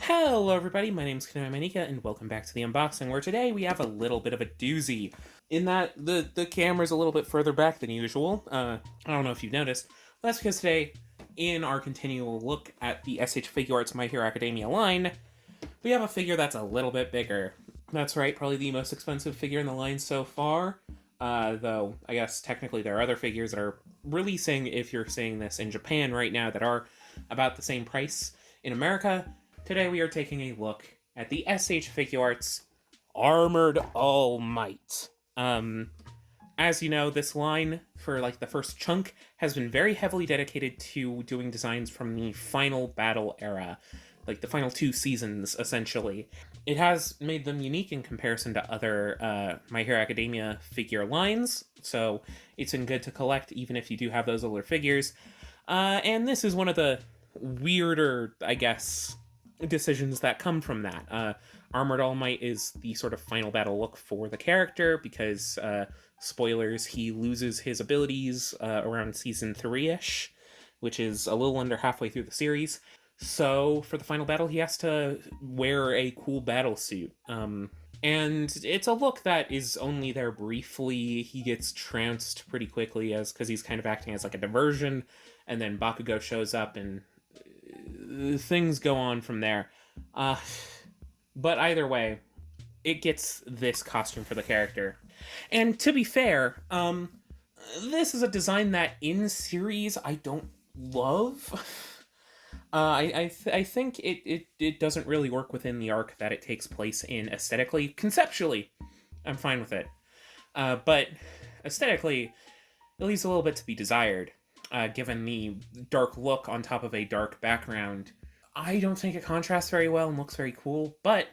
Hello everybody, my name's Kanamanika and welcome back to the unboxing, where today we have a little bit of a doozy. In that the camera's a little bit further back than usual. I don't know if you've noticed, but that's because today, in our continual look at the S.H.Figuarts My Hero Academia line, we have a figure that's a little bit bigger. That's right, probably the most expensive figure in the line so far. Though, I guess technically there are other figures that are releasing, if you're seeing this in Japan right now, that are about the same price in America. Today we are taking a look at the S.H.Figuarts Armored All Might. As you know, this line, for like the first chunk, has been very heavily dedicated to doing designs from the Final Battle era, like the final two seasons, essentially. It has made them unique in comparison to other My Hero Academia figure lines, so it's been good to collect even if you do have those older figures. And this is one of the weirder, I guess, decisions that come from that. Armored All Might is the sort of final battle look for the character because, spoilers, he loses his abilities around season 3-ish, which is a little under halfway through the series. So for the final battle, he has to wear a cool battle suit. And it's a look that is only there briefly. He gets trounced pretty quickly because he's kind of acting as like a diversion, and then Bakugo shows up and things go on from there. But either way, it gets this costume for the character. And to be fair, this is a design that in series I don't love. I think it doesn't really work within the arc that it takes place in aesthetically. Conceptually, I'm fine with it. But aesthetically, it leaves a little bit to be desired, given the dark look on top of a dark background. I don't think it contrasts very well and looks very cool, but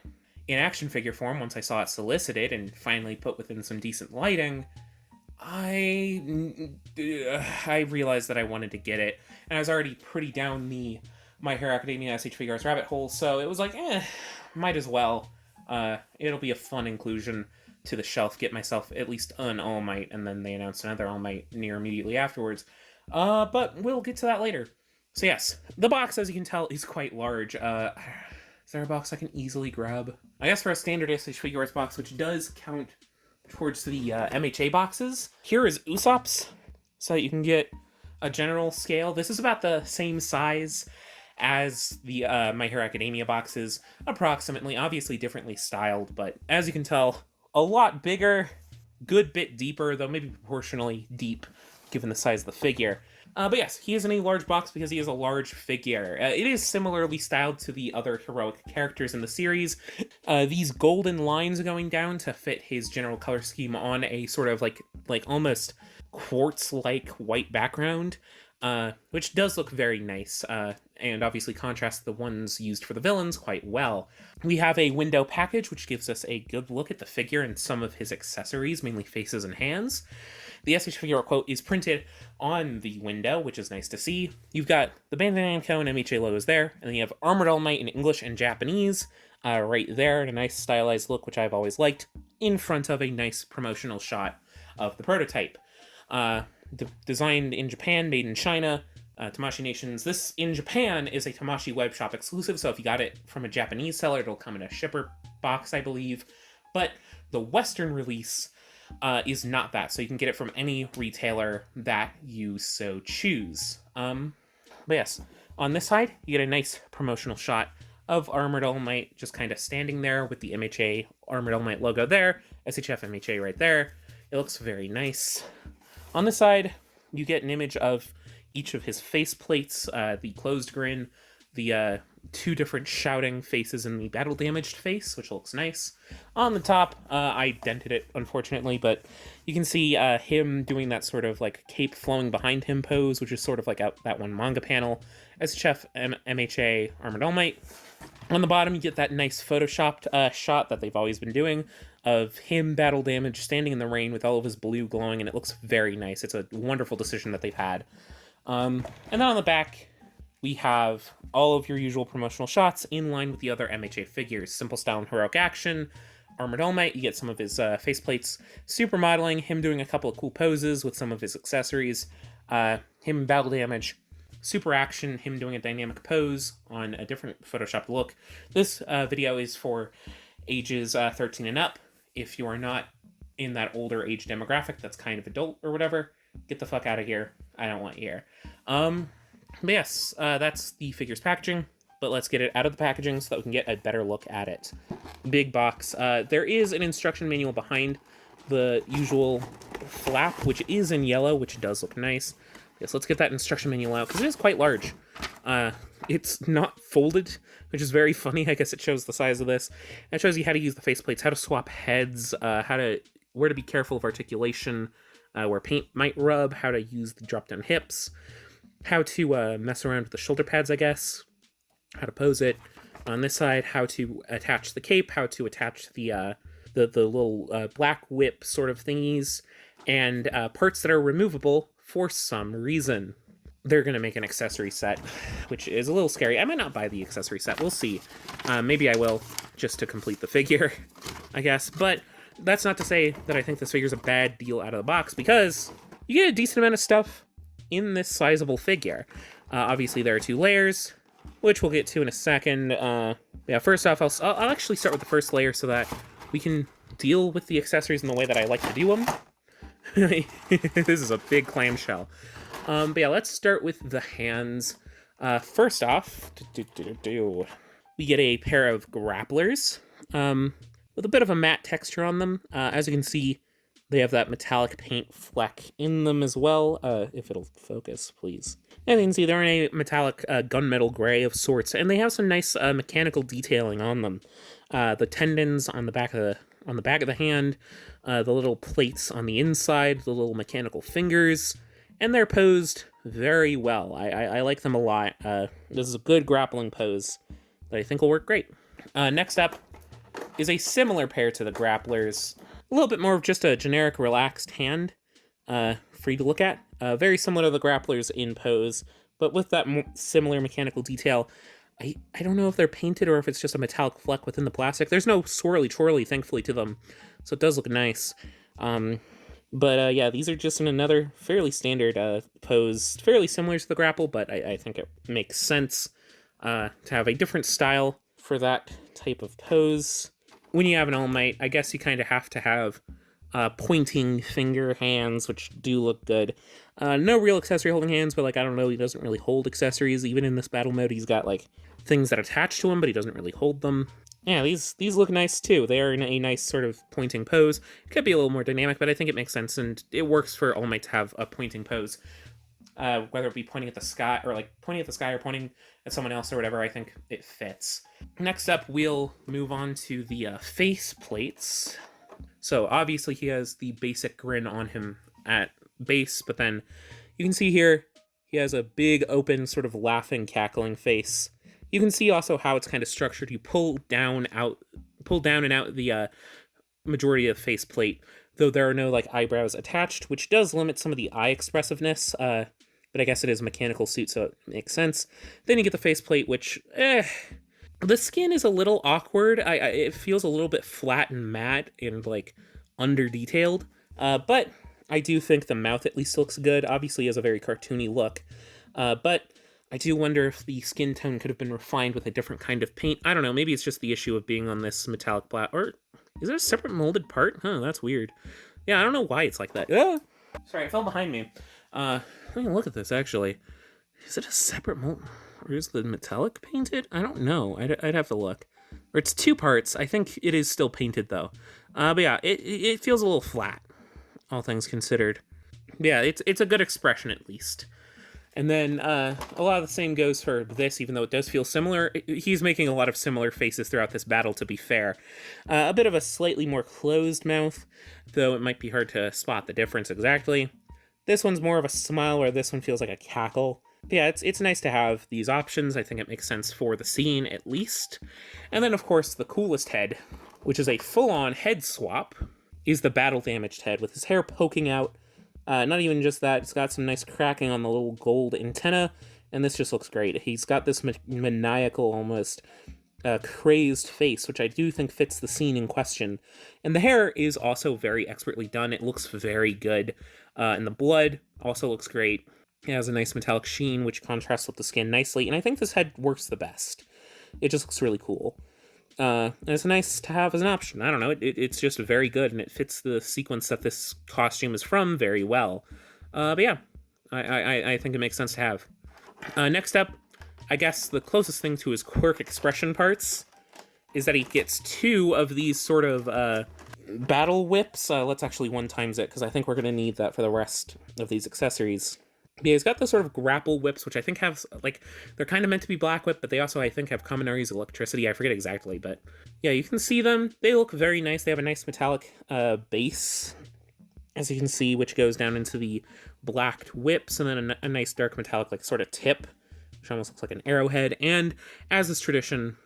in action figure form, once I saw it solicited and finally put within some decent lighting, I realized that I wanted to get it, and I was already pretty down the My Hero Academia S.H.Figuarts rabbit hole, so it was like, might as well. It'll be a fun inclusion to the shelf, get myself at least an All Might, and then they announced another All Might near immediately afterwards. But we'll get to that later. So yes, the box, as you can tell, is quite large. Is there a box I can easily grab? I guess for a standard S.H.Figuarts box, which does count towards the MHA boxes, here is Usopp's, so that you can get a general scale. This is about the same size as the My Hero Academia boxes, approximately, obviously differently styled, but as you can tell, a lot bigger, good bit deeper, though maybe proportionally deep, given the size of the figure. But yes, he is in a large box because he is a large figure. It is similarly styled to the other heroic characters in the series. These golden lines going down to fit his general color scheme on a sort of like almost quartz-like white background, which does look very nice, and obviously contrasts the ones used for the villains quite well. We have a window package, which gives us a good look at the figure and some of his accessories, mainly faces and hands. The S.H.Figuart quote is printed on the window, which is nice to see. You've got the Bandai Namco and MHA logos there, and then you have Armored All Might in English and Japanese right there, and a nice stylized look, which I've always liked, in front of a nice promotional shot of the prototype. Designed in Japan, made in China, Tamashii Nations. This, in Japan, is a Tamashii web shop exclusive, so if you got it from a Japanese seller, it'll come in a shipper box, I believe. But the Western release is not that, so you can get it from any retailer that you so choose. But yes, on this side, you get a nice promotional shot of Armored All Might just kind of standing there with the MHA Armored All Might logo there, SHF MHA right there. It looks very nice. On this side, you get an image of each of his face plates, the closed grin, the two different shouting faces, and the battle-damaged face, which looks nice. On the top, I dented it, unfortunately, but you can see him doing that sort of like cape flowing behind him pose, which is sort of like that one manga panel, as Chef MHA Armored All Might. On the bottom, you get that nice photoshopped shot that they've always been doing of him battle damaged, standing in the rain with all of his blue glowing, and it looks very nice. It's a wonderful decision that they've had. And then on the back, we have all of your usual promotional shots in line with the other MHA figures. Simple Style and Heroic Action, Armored All Might, you get some of his faceplates, super modeling, him doing a couple of cool poses with some of his accessories, him battle damage, super action, him doing a dynamic pose on a different Photoshopped look. This video is for ages 13 and up. If you are not in that older age demographic that's kind of adult or whatever, get the fuck out of here. I don't want you here. But yes, that's the figure's packaging, but let's get it out of the packaging so that we can get a better look at it. Big box. There is an instruction manual behind the usual flap, which is in yellow, which does look nice. Yes, let's get that instruction manual out, because it is quite large. It's not folded, which is very funny. I guess it shows the size of this. And it shows you how to use the faceplates, how to swap heads, where to be careful of articulation, where paint might rub, how to use the drop-down hips, how to mess around with the shoulder pads, I guess, how to pose it. On this side, how to attach the cape, how to attach the little black whip sort of thingies, and parts that are removable for some reason. They're going to make an accessory set, which is a little scary. I might not buy the accessory set. We'll see. Maybe I will, just to complete the figure, I guess. But that's not to say that I think this figure's a bad deal out of the box, because you get a decent amount of stuff in this sizable figure. Obviously, there are 2 layers, which we'll get to in a second. Yeah, first off, I'll actually start with the first layer so that we can deal with the accessories in the way that I like to do them. This is a big clamshell. But yeah, let's start with the hands. First off, we get a pair of grapplers with a bit of a matte texture on them. As you can see, they have that metallic paint fleck in them as well. If it'll focus, please. As you can see, they're in a metallic gunmetal gray of sorts, and they have some nice mechanical detailing on them. The tendons on the back of the hand, the little plates on the inside, the little mechanical fingers, and they're posed very well. I like them a lot. This is a good grappling pose that I think will work great. Next up is a similar pair to the grapplers. A little bit more of just a generic relaxed hand, free to look at. Very similar to the grapplers in pose, but with that similar mechanical detail. I don't know if they're painted or if it's just a metallic fleck within the plastic. There's no swirly twirly, thankfully, to them, so it does look nice. But yeah, these are just in another fairly standard pose, fairly similar to the grapple, but I think it makes sense to have a different style for that type of pose. When you have an All Might, I guess you kind of have to have pointing finger hands, which do look good. No real accessory holding hands, but like, I don't know, he doesn't really hold accessories. Even in this battle mode, he's got like things that attach to him, but he doesn't really hold them. Yeah, these look nice too. They are in a nice sort of pointing pose. It could be a little more dynamic, but I think it makes sense, and it works for All Might to have a pointing pose. Whether it be pointing at the sky, or like pointing at the sky or pointing at someone else or whatever, I think it fits. Next up, we'll move on to the face plates. So obviously he has the basic grin on him at base, but then you can see here he has a big open sort of laughing, cackling face. You can see also how it's kind of structured. You pull down and out the majority of the face plate, though there are no like eyebrows attached, which does limit some of the eye expressiveness. But I guess it is a mechanical suit, so it makes sense. Then you get the faceplate, which, the skin is a little awkward. It feels a little bit flat and matte and like under-detailed. But I do think the mouth at least looks good. Obviously, it has a very cartoony look. But I do wonder if the skin tone could have been refined with a different kind of paint. I don't know. Maybe it's just the issue of being on this metallic or is it a separate molded part? Huh, that's weird. Yeah, I don't know why it's like that. Ah! Sorry, it fell behind me. Let me look at this, actually. Is it a separate mold? Or is the metallic painted? I don't know. I'd have to look. Or it's 2 parts. I think it is still painted, though. But yeah, it feels a little flat, all things considered. Yeah, it's a good expression, at least. And then a lot of the same goes for this, even though it does feel similar. He's making a lot of similar faces throughout this battle, to be fair. A bit of a slightly more closed mouth, though it might be hard to spot the difference exactly. This one's more of a smile, where this one feels like a cackle. But yeah, it's nice to have these options. I think it makes sense for the scene, at least. And then, of course, the coolest head, which is a full-on head swap, is the battle-damaged head, with his hair poking out. Not even just that, it's got some nice cracking on the little gold antenna, and this just looks great. He's got this maniacal, almost crazed face, which I do think fits the scene in question. And the hair is also very expertly done. It looks very good. And the blood also looks great. It has a nice metallic sheen, which contrasts with the skin nicely, and I think this head works the best. It just looks really cool. And it's nice to have as an option. I don't know, it's just very good, and it fits the sequence that this costume is from very well. But yeah, I think it makes sense to have. Next up, I guess the closest thing to his quirk expression parts is that he gets two of these sort of battle whips. Let's actually one times it, because I think we're going to need that for the rest of these accessories. Yeah, he's got the sort of grapple whips, which I think have, like, they're kind of meant to be black whip, but they also, I think, have common areas of electricity. I forget exactly, but yeah, you can see them. They look very nice. They have a nice metallic base, as you can see, which goes down into the blacked whips, and then a nice dark metallic, like, sort of tip, which almost looks like an arrowhead. And as is tradition,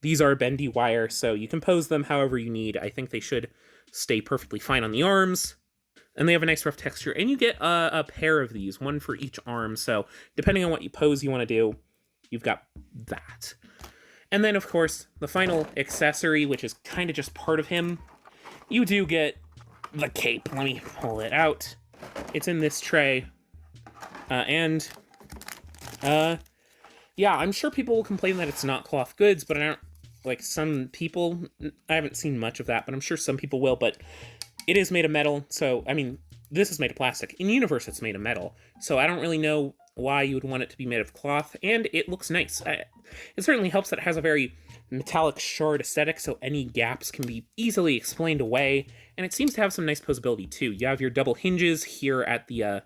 these are bendy wire, so you can pose them however you need. I think they should stay perfectly fine on the arms. And they have a nice rough texture. And you get a pair of these, one for each arm. So depending on what you pose you want to do, you've got that. And then, of course, the final accessory, which is kind of just part of him, you do get the cape. Let me pull it out. It's in this tray. Yeah, I'm sure people will complain that it's not cloth goods, but I don't, like, some people, I haven't seen much of that, but I'm sure some people will, but it is made of metal, so, I mean, this is made of plastic. In universe, it's made of metal, so I don't really know why you would want it to be made of cloth, and it looks nice. It certainly helps that it has a very metallic shard aesthetic, so any gaps can be easily explained away, and it seems to have some nice posability, too. You have your double hinges here at the,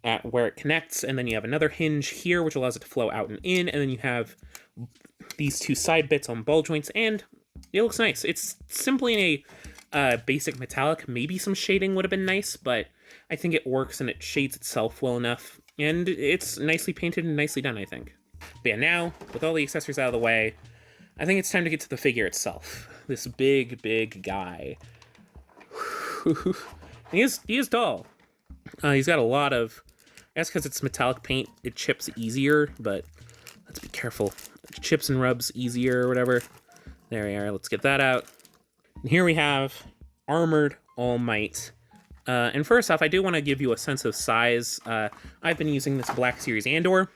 at where it connects, and then you have another hinge here, which allows it to flow out and in, and then you have these two side bits on ball joints, and it looks nice. It's simply in a basic metallic. Maybe some shading would have been nice, but I think it works and it shades itself well enough, and it's nicely painted and nicely done, I think. But yeah, now, with all the accessories out of the way, I think it's time to get to the figure itself. This big guy. he is tall. He's got a lot of, I guess because it's metallic paint, it chips easier, but let's be careful. It chips and rubs easier or whatever. There we are, let's get that out. And here we have Armored All Might. And first off, I do want to give you a sense of size. I've been using this Black Series Andor.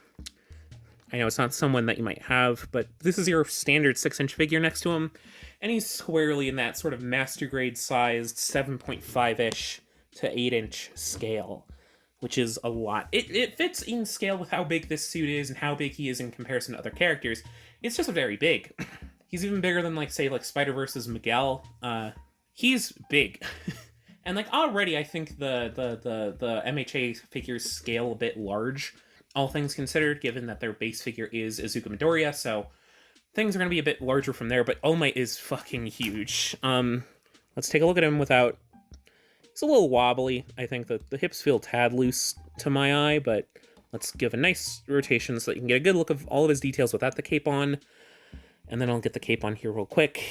I know it's not someone that you might have, but this is your standard 6-inch figure next to him. And he's squarely in that sort of master grade sized 7.5-ish to 8-inch scale, which is a lot. It fits in scale with how big this suit is and how big he is in comparison to other characters. It's just very big. He's even bigger than, like, say, like, Spider-Verse's Miguel. He's big. And, like, already I think the MHA figures scale a bit large, all things considered, given that their base figure is Izuku Midoriya, so things are going to be a bit larger from there, but All Might is fucking huge. Let's take a look at him without... He's a little wobbly. I think that the hips feel tad loose to my eye, but let's give a nice rotation so that you can get a good look of all of his details without the cape on. And then I'll get the cape on here real quick.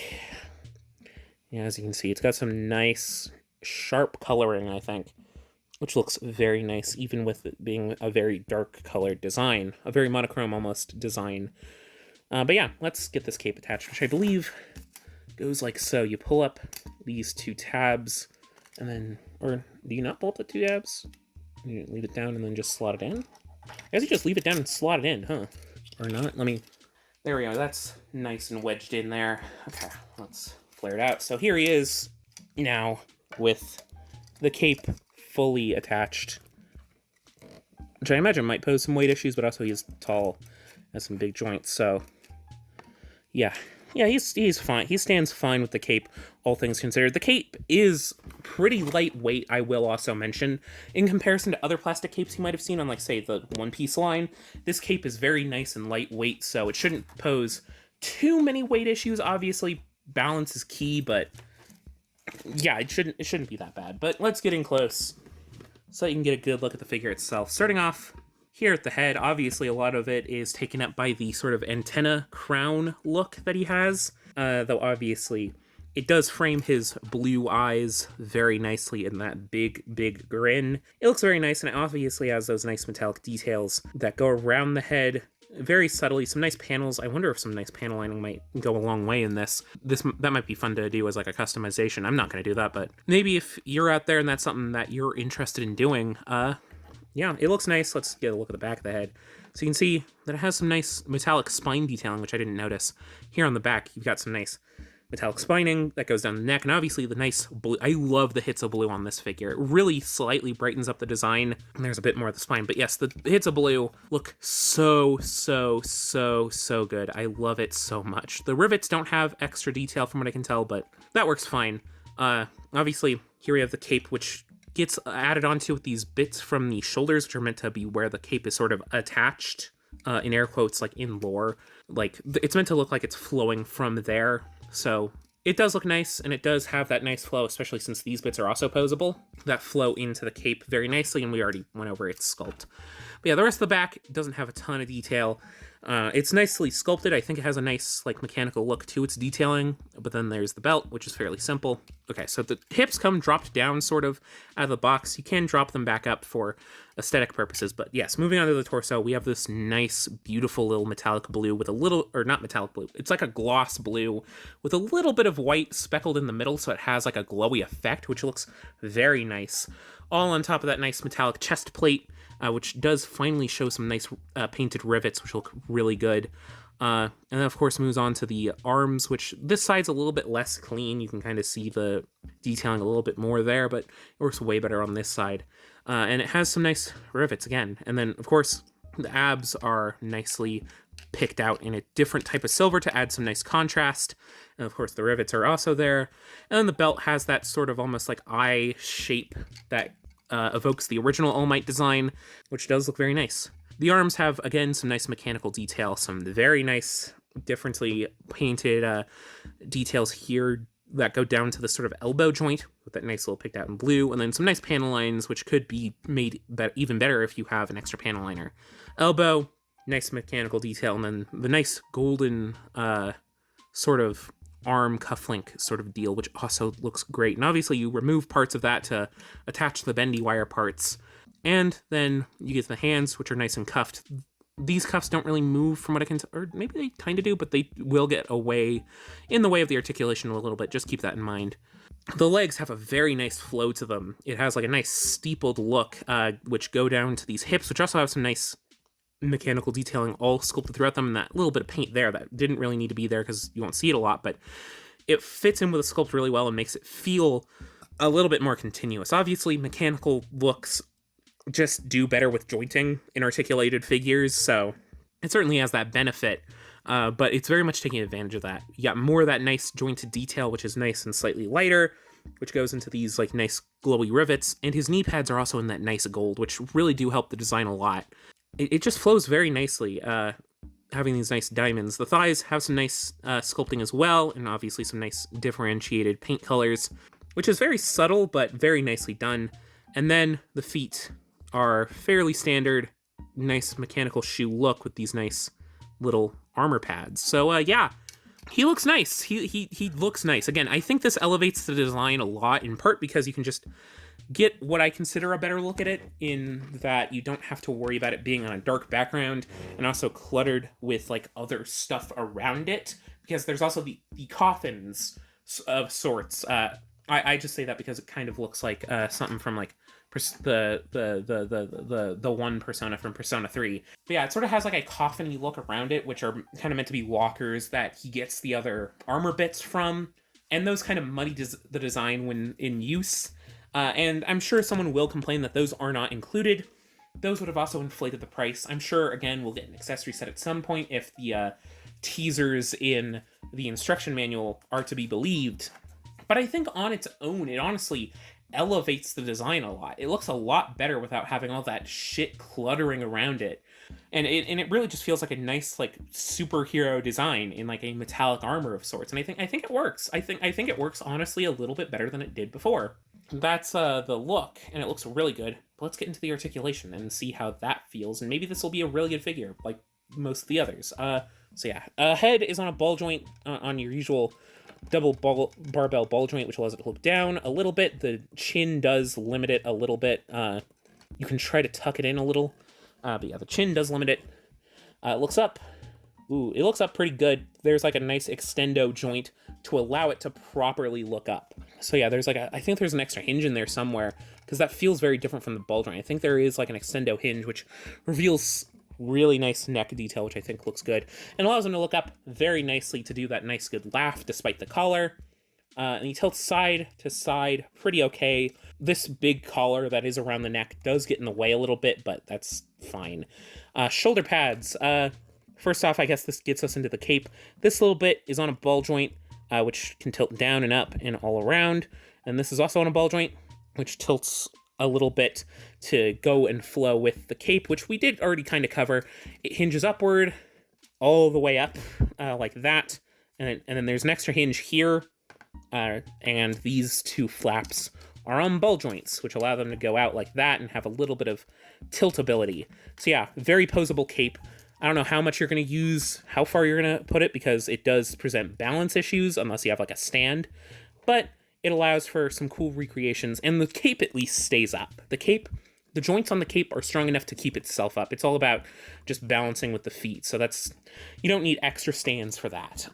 Yeah, as you can see, it's got some nice, sharp coloring, I think, which looks very nice, even with it being a very dark colored design, a very monochrome almost design. But yeah, let's get this cape attached, which I believe goes like so. You pull up these two tabs, and then, or do you not pull up the two tabs? You leave it down and then just slot it in? I guess you just leave it down and slot it in, huh? Or not? Let me... There we go, that's nice and wedged in there. Okay, let's flare it out. So here he is now with the cape fully attached, which I imagine might pose some weight issues, but also he's tall, has some big joints, so yeah, he's fine. He stands fine with the cape, all things considered. The cape is pretty lightweight, I will also mention. In comparison to other plastic capes you might have seen on, like, say, the One Piece line, this cape is very nice and lightweight, so it shouldn't pose too many weight issues. Obviously, balance is key, but yeah, it shouldn't be that bad. But let's get in close so you can get a good look at the figure itself. Starting off here at the head, obviously a lot of it is taken up by the sort of antenna crown look that he has, though obviously it does frame his blue eyes very nicely in that big grin. It looks very nice, and it obviously has those nice metallic details that go around the head very subtly. Some nice panels. I wonder if some nice panel lining might go a long way in this. That might be fun to do as, like, a customization. I'm not going to do that, but maybe if you're out there and that's something that you're interested in doing, yeah, it looks nice. Let's get a look at the back of the head. So you can see that it has some nice metallic spine detailing, which I didn't notice. Here on the back, you've got some nice metallic spining that goes down the neck, and obviously the nice blue. I love the hits of blue on this figure. It really slightly brightens up the design, and there's a bit more of the spine. But yes, the hits of blue look so good. I love it so much. The rivets don't have extra detail from what I can tell, but that works fine. Obviously, here we have the cape, which gets added onto with these bits from the shoulders, which are meant to be where the cape is sort of attached, in air quotes, like in lore. Like, it's meant to look like it's flowing from there. So it does look nice, and it does have that nice flow, especially since these bits are also posable, that flow into the cape very nicely, and we already went over its sculpt. But yeah, the rest of the back doesn't have a ton of detail. It's nicely sculpted. I think it has a nice, like, mechanical look to its detailing, but then there's the belt, which is fairly simple. Okay, so the hips come dropped down sort of out of the box. You can drop them back up for aesthetic purposes, but yes, moving on to the torso, we have this nice, beautiful little metallic blue with a little, or not metallic blue, it's like a gloss blue with a little bit of white speckled in the middle, so it has like a glowy effect, which looks very nice. All on top of that nice metallic chest plate, which does finally show some nice painted rivets, which look really good. And then, of course, moves on to the arms, which this side's a little bit less clean. You can kind of see the detailing a little bit more there, but it works way better on this side. And it has some nice rivets again. And then, of course, the abs are nicely picked out in a different type of silver to add some nice contrast. And, of course, the rivets are also there. And then the belt has that sort of almost like eye shape that evokes the original All Might design, which does look very nice. The arms have, again, some nice mechanical detail, some very nice, differently painted details here that go down to the sort of elbow joint with that nice little picked out in blue, and then some nice panel lines, which could be made even better if you have an extra panel liner. Elbow, nice mechanical detail, and then the nice golden sort of arm cufflink sort of deal, which also looks great. And obviously you remove parts of that to attach the bendy wire parts. And then you get the hands, which are nice and cuffed. These cuffs don't really move from what I can tell, or maybe they kind of do, but they will get away in the way of the articulation a little bit. Just keep that in mind. The legs have a very nice flow to them. It has like a nice steepled look, which go down to these hips, which also have some nice mechanical detailing all sculpted throughout them, and that little bit of paint there that didn't really need to be there because you won't see it a lot, but it fits in with the sculpt really well and makes it feel a little bit more continuous. Obviously, mechanical looks just do better with jointing in articulated figures, so it certainly has that benefit, but it's very much taking advantage of that. You got more of that nice jointed detail, which is nice and slightly lighter, which goes into these like nice glowy rivets, and his knee pads are also in that nice gold, which really do help the design a lot. It just flows very nicely, having these nice diamonds. The thighs have some nice sculpting as well, and obviously some nice differentiated paint colors, which is very subtle, but very nicely done. And then the feet are fairly standard, nice mechanical shoe look with these nice little armor pads. So yeah, he looks nice. He looks nice. Again, I think this elevates the design a lot, in part because you can just get what I consider a better look at it, in that you don't have to worry about it being on a dark background and also cluttered with like other stuff around it, because there's also the coffins of sorts. I just say that because it kind of looks like something from like the one persona from Persona 3. But yeah, it sort of has like a coffin-y look around it, which are kind of meant to be walkers that he gets the other armor bits from, and those kind of muddy the design when in use. And I'm sure someone will complain that those are not included. Those would have also inflated the price. I'm sure, again, we'll get an accessory set at some point if the teasers in the instruction manual are to be believed. But I think on its own, it honestly elevates the design a lot. It looks a lot better without having all that shit cluttering around it. And it really just feels like a nice like superhero design in like a metallic armor of sorts. And I think it works. I think it works honestly a little bit better than it did before. That's the look, and it looks really good. But let's get into the articulation and see how that feels. And maybe this will be a really good figure, like most of the others. So yeah, head is on a ball joint on your usual double barbell ball joint, which allows it to look down a little bit. The chin does limit it a little bit. You can try to tuck it in a little, but yeah, the chin does limit it. It looks up. Ooh, it looks up pretty good. there's like a nice extendo joint to allow it to properly look up. So yeah, there's like I think there's an extra hinge in there somewhere, because that feels very different from the ball joint. I think there is like an extendo hinge, which reveals really nice neck detail, which I think looks good, and allows him to look up very nicely to do that nice good laugh despite the collar. And he tilts side to side pretty okay. This big collar that is around the neck does get in the way a little bit, but that's fine. Shoulder pads. First off, I guess this gets us into the cape. This little bit is on a ball joint, which can tilt down and up and all around. And this is also on a ball joint, which tilts a little bit to go and flow with the cape, which we did already kind of cover. It hinges upward all the way up like that. And then there's an extra hinge here. And these two flaps are on ball joints, which allow them to go out like that and have a little bit of tiltability. So yeah, very posable cape. I don't know how much you're going to use, how far you're going to put it, because it does present balance issues unless you have like a stand, but it allows for some cool recreations, and the cape at least stays up. The joints on the cape are strong enough to keep itself up. It's all about just balancing with the feet, so you don't need extra stands for that.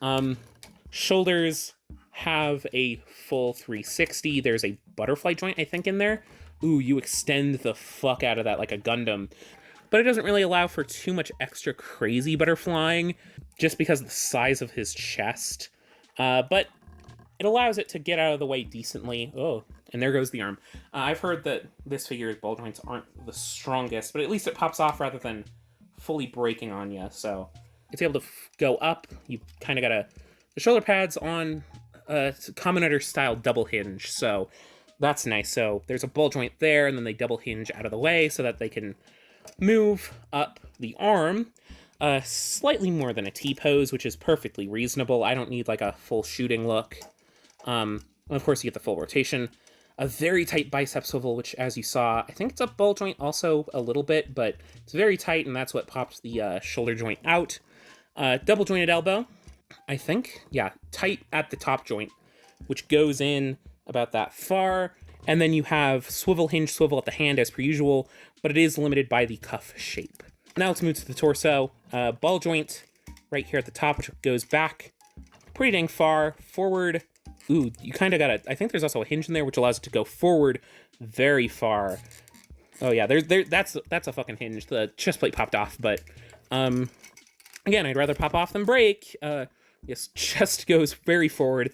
Shoulders have a full 360. There's a butterfly joint, I think, in there. Ooh, you extend the fuck out of that like a Gundam. But it doesn't really allow for too much extra crazy butterflying, just because of the size of his chest. But it allows it to get out of the way decently. Oh, and there goes the arm. I've heard that this figure's ball joints aren't the strongest, but at least it pops off rather than fully breaking on you. So it's able to go up. You kind of got the shoulder pads on Commoner style double hinge, so that's nice. So there's a ball joint there, and then they double hinge out of the way so that they can move up the arm slightly more than a T-pose, which is perfectly reasonable. I don't need like a full shooting look. Of course, you get the full rotation. A very tight bicep swivel, which, as you saw, I think it's a ball joint also a little bit, but it's very tight, and that's what pops the shoulder joint out. Double jointed elbow, I think. Yeah, tight at the top joint, which goes in about that far. And then you have swivel hinge swivel at the hand as per usual, but it is limited by the cuff shape. Now let's move to the torso. Ball joint right here at the top, which goes back pretty dang far. Forward. Ooh, you kind of got I think there's also a hinge in there, which allows it to go forward very far. Oh yeah, that's a fucking hinge. The chest plate popped off, but again, I'd rather pop off than break. Yes, chest goes very forward.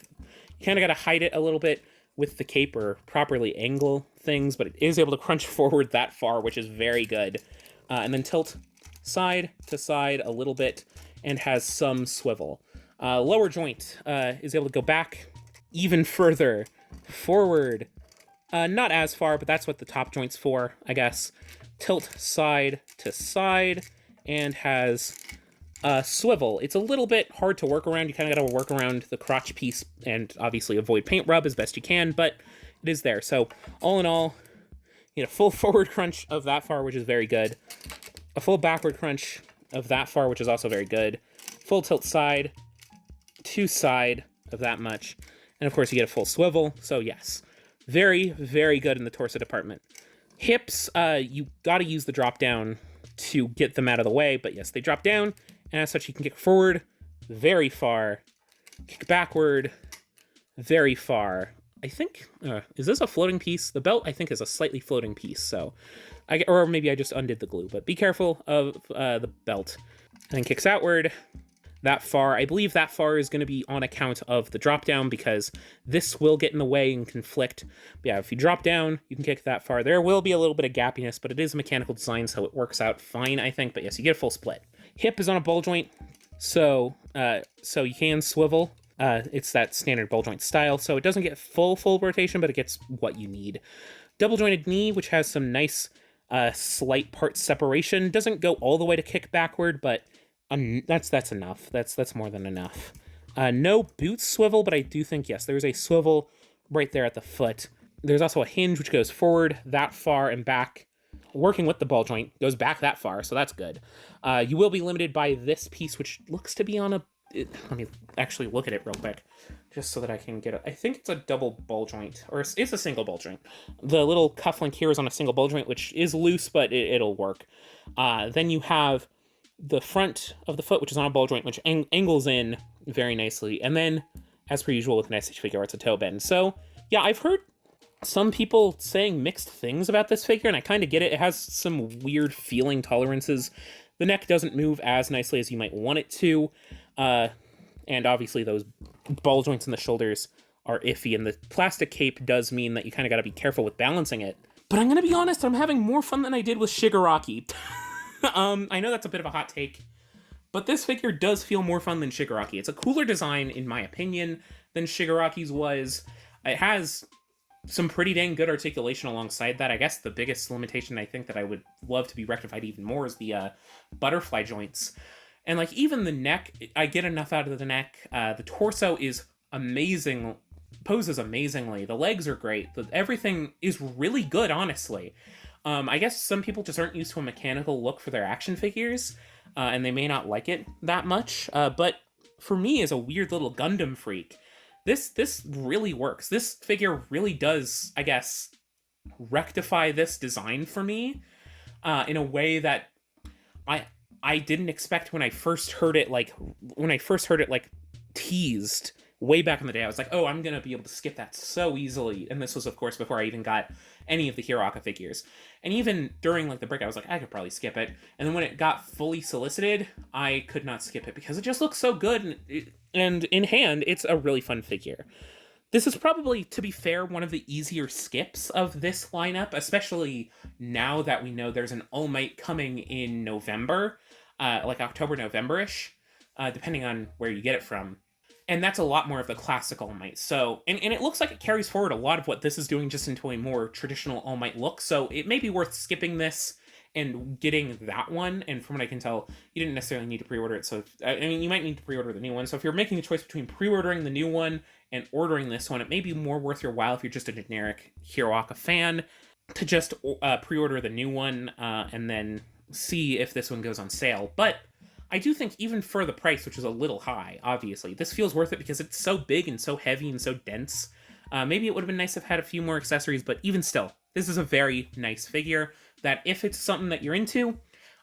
You kind of got to hide it a little bit with the cape or properly angle things, but it is able to crunch forward that far, which is very good. And then tilt side to side a little bit and has some swivel. Lower joint is able to go back even further, forward, not as far, but that's what the top joint's for, I guess. Tilt side to side and has swivel. It's a little bit hard to work around. You kind of got to work around the crotch piece and obviously avoid paint rub as best you can, but it is there. So all in all, you get a full forward crunch of that far, which is very good. A full backward crunch of that far, which is also very good. Full tilt side to side of that much. And of course you get a full swivel. So yes, very, very good in the torso department. Hips, you got to use the drop down to get them out of the way, but yes, they drop down. And as such, you can kick forward very far, kick backward very far. I think, is this a floating piece? The belt, I think, is a slightly floating piece, so, or maybe I just undid the glue, but be careful of the belt. And then kicks outward that far. I believe that far is going to be on account of the drop down, because this will get in the way and conflict. But yeah, if you drop down, you can kick that far. There will be a little bit of gappiness, but it is a mechanical design, so it works out fine, I think. But yes, you get a full split. Hip is on a ball joint, so you can swivel. It's that standard ball joint style, so it doesn't get full rotation, but it gets what you need. Double jointed knee, which has some nice slight part separation. Doesn't go all the way to kick backward, but that's enough. That's more than enough. No boot swivel, but I do think, yes, there's a swivel right there at the foot. There's also a hinge which goes forward that far and back. Working with the ball joint goes back that far, so that's good. You will be limited by this piece, which looks to be on a... let me actually look at it real quick, just so that I can get it. I think it's a double ball joint, or it's a single ball joint. The little cuff link here is on a single ball joint, which is loose, but it'll work. Then you have the front of the foot, which is on a ball joint, which angles in very nicely. And then, as per usual with an S.H.Figuarts, a toe bend. So, yeah, I've heard some people saying mixed things about this figure, and I kind of get it. It has some weird feeling tolerances. The neck doesn't move as nicely as you might want it to. And obviously those ball joints in the shoulders are iffy, and the plastic cape does mean that you kind of got to be careful with balancing it. But I'm going to be honest, I'm having more fun than I did with Shigaraki. I know that's a bit of a hot take, but this figure does feel more fun than Shigaraki. It's a cooler design, in my opinion, than Shigaraki's was. It has some pretty dang good articulation alongside that. I guess the biggest limitation I think that I would love to be rectified even more is the butterfly joints. And, like, even the neck, I get enough out of the neck. The torso is amazing, poses amazingly. The legs are great. Everything is really good, honestly. I guess some people just aren't used to a mechanical look for their action figures, and they may not like it that much. But for me, as a weird little Gundam freak, this really works. This figure really does, I guess, rectify this design for me in a way that I didn't expect when I first heard it, like teased way back in the day. I was like, oh, I'm gonna be able to skip that so easily. And this was, of course, before I even got any of the Hiraka figures. And even during like the break, I was like, I could probably skip it. And then when it got fully solicited, I could not skip it because it just looks so good. And in hand, it's a really fun figure. This is probably, to be fair, one of the easier skips of this lineup, especially now that we know there's an All Might coming in November, like October, November-ish, depending on where you get it from. And that's a lot more of the classic All Might. So, and it looks like it carries forward a lot of what this is doing just into a more traditional All Might look. So it may be worth skipping this and getting that one. And from what I can tell, you didn't necessarily need to pre-order it. So, I mean, you might need to pre-order the new one. So if you're making a choice between pre-ordering the new one and ordering this one, it may be more worth your while if you're just a generic Hiroaka fan to just pre-order the new one and then see if this one goes on sale. But I do think even for the price, which is a little high, obviously, this feels worth it because it's so big and so heavy and so dense. Maybe it would have been nice if it had a few more accessories, but even still, this is a very nice figure that if it's something that you're into,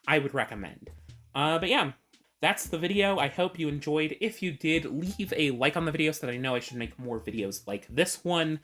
I would recommend. But yeah, that's the video. I hope you enjoyed. If you did, leave a like on the video so that I know I should make more videos like this one.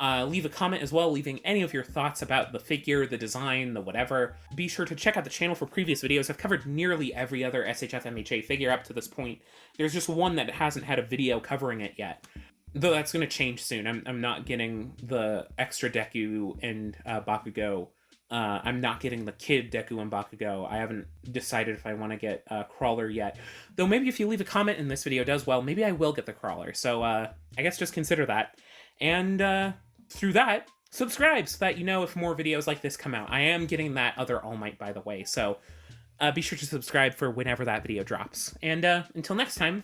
Leave a comment as well, leaving any of your thoughts about the figure, the design, the whatever. Be sure to check out the channel for previous videos. I've covered nearly every other SHF MHA figure up to this point. There's just one that hasn't had a video covering it yet. Though that's going to change soon. I'm not getting the extra Deku and Bakugo. I'm not getting the kid Deku and Bakugo. I haven't decided if I want to get Crawler yet. Though maybe if you leave a comment and this video does well, maybe I will get the Crawler. So I guess just consider that. And through that, subscribe so that you know if more videos like this come out. I am getting that other All Might, by the way. So be sure to subscribe for whenever that video drops. And until next time,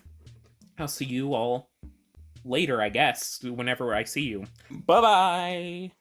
I'll see you all later, I guess, whenever I see you. Bye-bye!